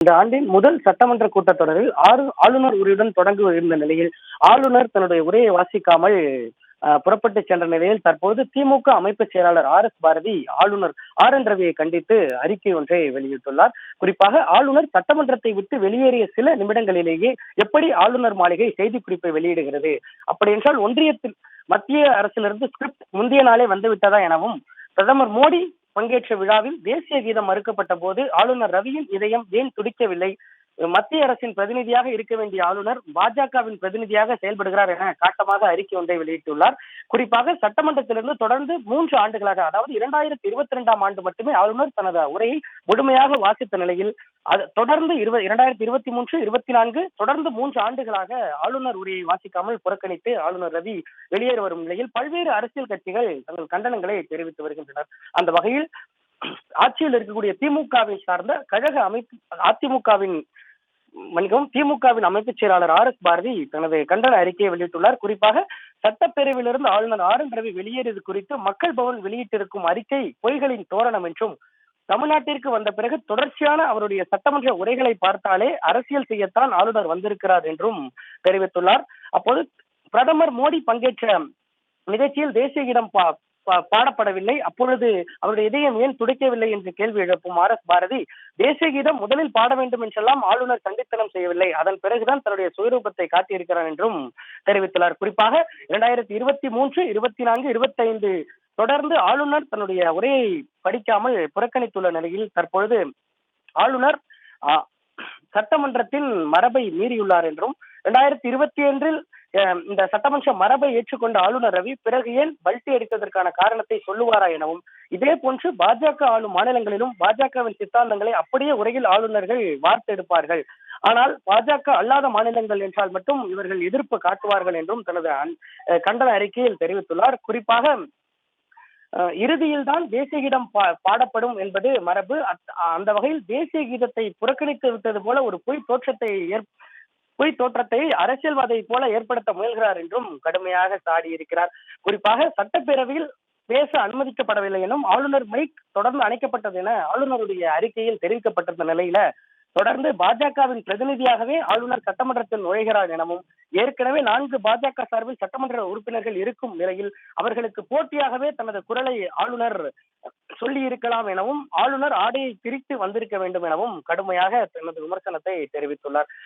இந்த ஆண்டின் முதல் சட்டமன்ற கூட்டத்தொடரில் ஆளுநர் உரையுடன் தொடங்க இருந்த நிலையில் ஆளுநர் தன்னுடைய உரையை வாசிக்காமல் புறப்பட்டு சென்ற நிலையில் தற்போது திமுக அமைப்பு செயலாளர் பாரதி ஆளுநர் ரவியை கண்டித்து அறிக்கை ஒன்றை வெளியிட்டுள்ளார். குறிப்பாக ஆளுநர் சட்டமன்றத்தை விட்டு வெளியேறிய சில நிமிடங்களிலேயே எப்படி ஆளுநர் மாளிகை செய்திக்குறிப்பை வெளியிடுகிறது, அப்படி என்றால் ஒன்றியத்தில் மத்திய அரசிலிருந்து ஸ்கிரிப்ட் முந்தைய நாளே வந்துவிட்டதா எனவும், பிரதமர் மோடி பங்கேற்ற விழாவில் தேசிய கீதம் மறுக்கப்பட்ட போது ஆளுநர் ரவியின் இதயம் ஏன் துடிக்கவில்லை, மத்திய அரசின் பிரதிநிதியாக இருக்க வேண்டிய ஆளுநர் பாஜகவின் பிரதிநிதியாக செயல்படுகிறார் என காட்டமாக அறிக்கை ஒன்றை வெளியிட்டுள்ளார். குறிப்பாக சட்டமன்றத்திலிருந்து தொடர்ந்து 3 ஆண்டுகளாக, அதாவது 2022ஆம் ஆண்டு மட்டுமே ஆளுநர் தனது உரையை முழுமையாக வாசித்த நிலையில் தொடர்ந்து 2023, 24 தொடர்ந்து 3 ஆண்டுகளாக ஆளுநர் உரையை வாசிக்காமல் புறக்கணித்து ஆளுநர் ரவி வெளியேறி வரும் நிலையில் பல்வேறு அரசியல் கட்சிகள் தங்கள் கண்டனங்களை தெரிவித்து வருகின்றனர். அந்த வகையில் ஆட்சியில் இருக்கக்கூடிய திமுகவை சார்ந்த கழக அமைப்பு திமுகவின் அமைப்பு செயலாளர் பாரதி தனது கண்டன அறிக்கையை வெளியிட்டுள்ளார். குறிப்பாக சட்டப்பேரவையிலிருந்து ஆளுநர் ரவி வெளியேறியது குறித்து மக்கள் பவன் வெளியிட்டிருக்கும் அறிக்கை பொய்களின் தோரணம் என்றும், தமிழ்நாட்டிற்கு வந்த பிறகு தொடர்ச்சியான அவருடைய சட்டமன்ற உரைகளை பார்த்தாலே அரசியல் செய்யத்தான் ஆளுநர் வந்திருக்கிறார் என்றும் தெரிவித்துள்ளார். அப்போது பிரதமர் மோடி பங்கேற்ற நிகழ்ச்சியில் தேசிய கீதம் பாடப்படவில்லை, அப்பொழுது அவருடைய இதயம் ஏன் துடிக்கவில்லை என்று கேள்வி எழுப்பும் பாரதி, தேசிய கீதம் முதலில் பாட வேண்டும் என்றெல்லாம் ஆளுநர் சண்டித்தனம் செய்யவில்லை, அதன் பிறகுதான் தன்னுடைய சுயரூபத்தை காட்டியிருக்கிறார் என்றும் தெரிவித்துள்ளார். குறிப்பாக 2023, 24, 25 தொடர்ந்து ஆளுநர் தன்னுடைய உரையை படிக்காமல் புறக்கணித்துள்ள நிலையில் தற்பொழுது ஆளுநர் சட்டமன்றத்தின் மரபை மீறியுள்ளார் என்றும், 2021 இந்த சட்டமன்ற மரபை ஏற்றுக்கொண்ட ஆளுநர் ரவி பிறகு ஏன் பல்டி அடித்ததற்கான காரணத்தை சொல்லுவாரா எனவும், இதே போன்று பாஜக ஆளும் மாநிலங்களிலும் பாஜகவின் சித்தாந்தங்களை அப்படியே உரையில் ஆளுநர்கள் வார்த்தெடுப்பார்கள், ஆனால் பாஜக அல்லாத மாநிலங்கள் என்றால் மட்டும் இவர்கள் எதிர்ப்பு காட்டுவார்கள் என்றும் தனது கண்டன அறிக்கையில் தெரிவித்துள்ளார். குறிப்பாக இறுதியில் தான் தேசிய கீதம் பாடப்படும் என்பது மரபு. அந்த வகையில் தேசிய கீதத்தை புறக்கணித்து விட்டது போல ஒரு பொய் தோற்றத்தை அரசியல்வாதியை போல ஏற்படுத்த முயல்கிறார் என்றும் கடுமையாக சாடியிருக்கிறார். குறிப்பாக சட்டப்பேரவையில் பேச அனுமதிக்கப்படவில்லை எனும், ஆளுநர் மைக் தொடர்ந்து அணைக்கப்பட்டது என ஆளுநருடைய அறிக்கையில் தெரிவிக்கப்பட்டிருந்த நிலையில தொடர்ந்து பாஜகவின் பிரதிநிதியாகவே ஆளுநர் சட்டமன்றத்தில் நுழைகிறார் எனவும், ஏற்கனவே 4 பாஜக சார்பில் சட்டமன்ற உறுப்பினர்கள் இருக்கும் நிலையில் அவர்களுக்கு போட்டியாகவே தனது குரலை ஆளுநர் சொல்லி இருக்கலாம் எனவும், ஆளுநர் ஆடையை பிரித்து வந்திருக்க வேண்டும் எனவும் கடுமையாக தனது விமர்சனத்தை தெரிவித்துள்ளார்.